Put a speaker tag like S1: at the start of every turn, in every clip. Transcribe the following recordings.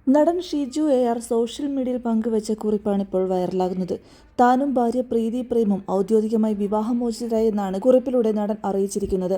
S1: നടൻ Shiju AR social മീഡിയയിൽ പങ്കുവച്ച കുറിപ്പാണിപ്പോൾ വൈറലാകുന്നത്. താനും ഭാര്യ പ്രീതി പ്രേമും ഔദ്യോഗികമായി വിവാഹമോചിതരായി എന്നാണ് കുറിപ്പിലൂടെ നടൻ അറിയിച്ചിരിക്കുന്നത്.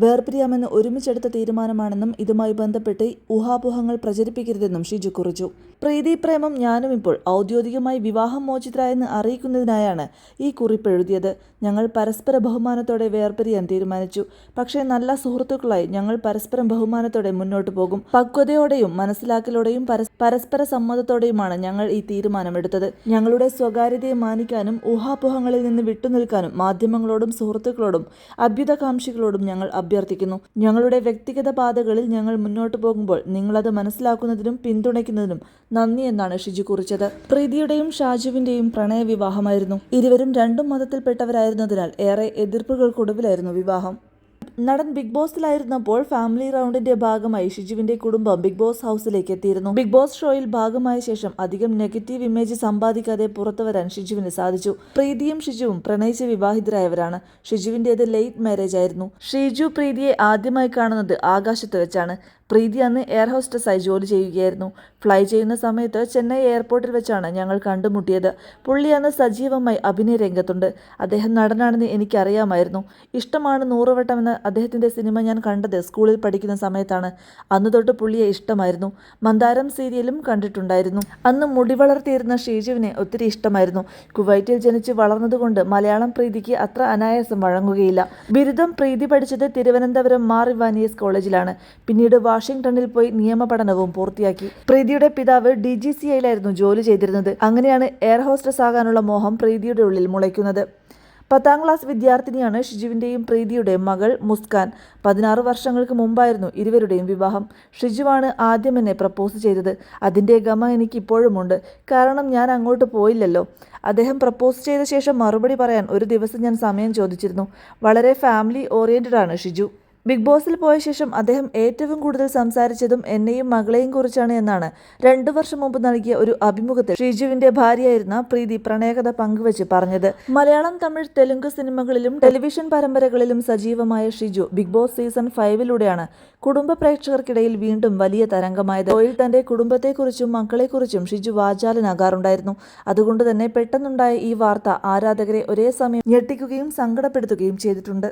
S1: വേർപിരിയാമെന്ന് ഒരുമിച്ചെടുത്ത തീരുമാനമാണെന്നും ഇതുമായി ബന്ധപ്പെട്ട് ഊഹാപോഹങ്ങൾ പ്രചരിപ്പിക്കരുതെന്നും ഷിജു കുറിച്ചു. പ്രീതി പ്രേമും ഞാനും ഇപ്പോൾ ഔദ്യോഗികമായി വിവാഹമോചിതരായെന്ന് അറിയിക്കുന്നതിനായാണ് ഈ കുറിപ്പ് എഴുതിയത്. ഞങ്ങൾ പരസ്പര ബഹുമാനത്തോടെ വേർപിരിയാൻ തീരുമാനിച്ചു. പക്ഷേ നല്ല സുഹൃത്തുക്കളായി ഞങ്ങൾ പരസ്പരം ബഹുമാനത്തോടെ മുന്നോട്ട് പോകും. പക്വതയോടെയും മനസ്സിലാക്കലോടെയും പരസ്പര സമ്മതത്തോടെയുമാണ് ഞങ്ങൾ ഈ തീരുമാനമെടുത്തത്. ഞങ്ങളുടെ സ്വകാര്യതയെ മാനിക്കാനും ഊഹാപോഹങ്ങളിൽ നിന്ന് വിട്ടുനിൽക്കാനും മാധ്യമങ്ങളോടും സുഹൃത്തുക്കളോടും അഭ്യുതകാംക്ഷികളോടും ഞങ്ങൾ അഭ്യർത്ഥിക്കുന്നു. ഞങ്ങളുടെ വ്യക്തിഗത പാതകളിൽ ഞങ്ങൾ മുന്നോട്ട് പോകുമ്പോൾ നിങ്ങളത് മനസ്സിലാക്കുന്നതിനും പിന്തുണയ്ക്കുന്നതിനും നന്ദി എന്നാണ് ഷിജു കുറിച്ചത്. പ്രീതിയുടെയും ഷാജുവിന്റെയും പ്രണയവിവാഹമായിരുന്നു. ഇരുവരും രണ്ടും മതത്തിൽപ്പെട്ടവരായിരുന്നതിനാൽ ഏറെ എതിർപ്പുകൾക്കൊടുവിലായിരുന്നു വിവാഹം. നടൻ ബിഗ് ബോസിലായിരുന്നപ്പോൾ ഫാമിലി റൗണ്ടിന്റെ ഭാഗമായി ഷിജുവിന്റെ കുടുംബം ബിഗ് ബോസ് ഹൗസിലേക്ക് എത്തിയിരുന്നു. ബിഗ് ബോസ് ഷോയിൽ ഭാഗമായ ശേഷം അധികം നെഗറ്റീവ് ഇമേജ് സമ്പാദിക്കാതെ പുറത്തുവരാൻ ഷിജുവിന് സാധിച്ചു. പ്രീതിയും ഷിജുവും പ്രണയിച്ച് വിവാഹിതരായവരാണ്. ഷിജുവിന്റേത് ലേറ്റ് മാരേജ് ആയിരുന്നു. ഷിജു പ്രീതിയെ ആദ്യമായി കാണുന്നത് ആകാശത്ത് വെച്ചാണ്. പ്രീതി അന്ന് എയർ ഹോസ്റ്റസായി ജോലി ചെയ്യുകയായിരുന്നു. ഫ്ലൈ ചെയ്യുന്ന സമയത്ത് ചെന്നൈ എയർപോർട്ടിൽ വെച്ചാണ് ഞങ്ങൾ കണ്ടുമുട്ടിയത്. പുള്ളി അന്ന് സജീവമായി അഭിനയ രംഗത്തുണ്ട്. അദ്ദേഹം നടനാണെന്ന് എനിക്കറിയാമായിരുന്നു. ഇഷ്ടമാണ് 100 വട്ടം എന്ന അദ്ദേഹത്തിൻ്റെ സിനിമ ഞാൻ കണ്ടത് സ്കൂളിൽ പഠിക്കുന്ന സമയത്താണ്. അന്ന് തൊട്ട് പുള്ളിയെ ഇഷ്ടമായിരുന്നു. മന്ദാരം സീരിയലും കണ്ടിട്ടുണ്ടായിരുന്നു. അന്ന് മുടി വളർത്തിയിരുന്ന ഷിജുവിനെ ഒത്തിരി ഇഷ്ടമായിരുന്നു. കുവൈറ്റിൽ ജനിച്ച് വളർന്നതുകൊണ്ട് മലയാളം പ്രീതിക്ക് അത്ര അനായാസം വഴങ്ങുകയില്ല. ബിരുദം പ്രീതി പഠിച്ചത് തിരുവനന്തപുരം മാർ ഇവാനിയസ് കോളേജിലാണ്. പിന്നീട് വാഷിംഗ്ടണിൽ പോയി നിയമപഠനവും പൂർത്തിയാക്കി. പ്രീതിയുടെ പിതാവ് DGCAയിലായിരുന്നു ജോലി ചെയ്തിരുന്നത്. അങ്ങനെയാണ് എയർ ഹോസ്റ്റസ് ആകാനുള്ള മോഹം പ്രീതിയുടെ ഉള്ളിൽ മുളയ്ക്കുന്നത്. 10ാം ക്ലാസ് വിദ്യാർത്ഥിനിയാണ് ഷിജുവിൻ്റെയും പ്രീതിയുടെയും മകൾ മുസ്കാൻ. 16 വർഷങ്ങൾക്ക് മുമ്പായിരുന്നു ഇരുവരുടെയും വിവാഹം. ഷിജുവാണ് ആദ്യം എന്നെ പ്രപ്പോസ് ചെയ്തത്. അതിൻ്റെ ഗമ എനിക്കിപ്പോഴുമുണ്ട്. കാരണം ഞാൻ അങ്ങോട്ട് പോയില്ലല്ലോ. അദ്ദേഹം പ്രപ്പോസ് ചെയ്ത ശേഷം മറുപടി പറയാൻ ഒരു ദിവസം ഞാൻ സമയം ചോദിച്ചിരുന്നു. വളരെ ഫാമിലി ഓറിയന്റഡ് ആണ് ഷിജു. ബിഗ് ബോസിൽ പോയ ശേഷം അദ്ദേഹം ഏറ്റവും കൂടുതൽ സംസാരിച്ചതും എന്നെയും മകളെയും കുറിച്ചാണ് എന്നാണ് 2 വർഷം മുമ്പ് നൽകിയ ഒരു അഭിമുഖത്തിൽ ഷിജുവിന്റെ ഭാര്യയായിരുന്ന പ്രീതി പ്രണയകഥ പങ്കുവച്ച് പറഞ്ഞത്. മലയാളം, തമിഴ്, തെലുങ്ക് സിനിമകളിലും ടെലിവിഷൻ പരമ്പരകളിലും സജീവമായ ഷിജു ബിഗ് ബോസ് സീസൺ 5ലൂടെയാണ് കുടുംബ പ്രേക്ഷകർക്കിടയിൽ വീണ്ടും വലിയ തരംഗമായത്. ഷോയിൽ തന്റെ കുടുംബത്തെക്കുറിച്ചും മക്കളെക്കുറിച്ചും ഷിജു വാചാലനാകാറുണ്ടായിരുന്നു. അതുകൊണ്ട് തന്നെ പെട്ടെന്നുണ്ടായ ഈ വാർത്ത ആരാധകരെ ഒരേ സമയം ഞെട്ടിക്കുകയും സങ്കടപ്പെടുത്തുകയും ചെയ്തിട്ടുണ്ട്.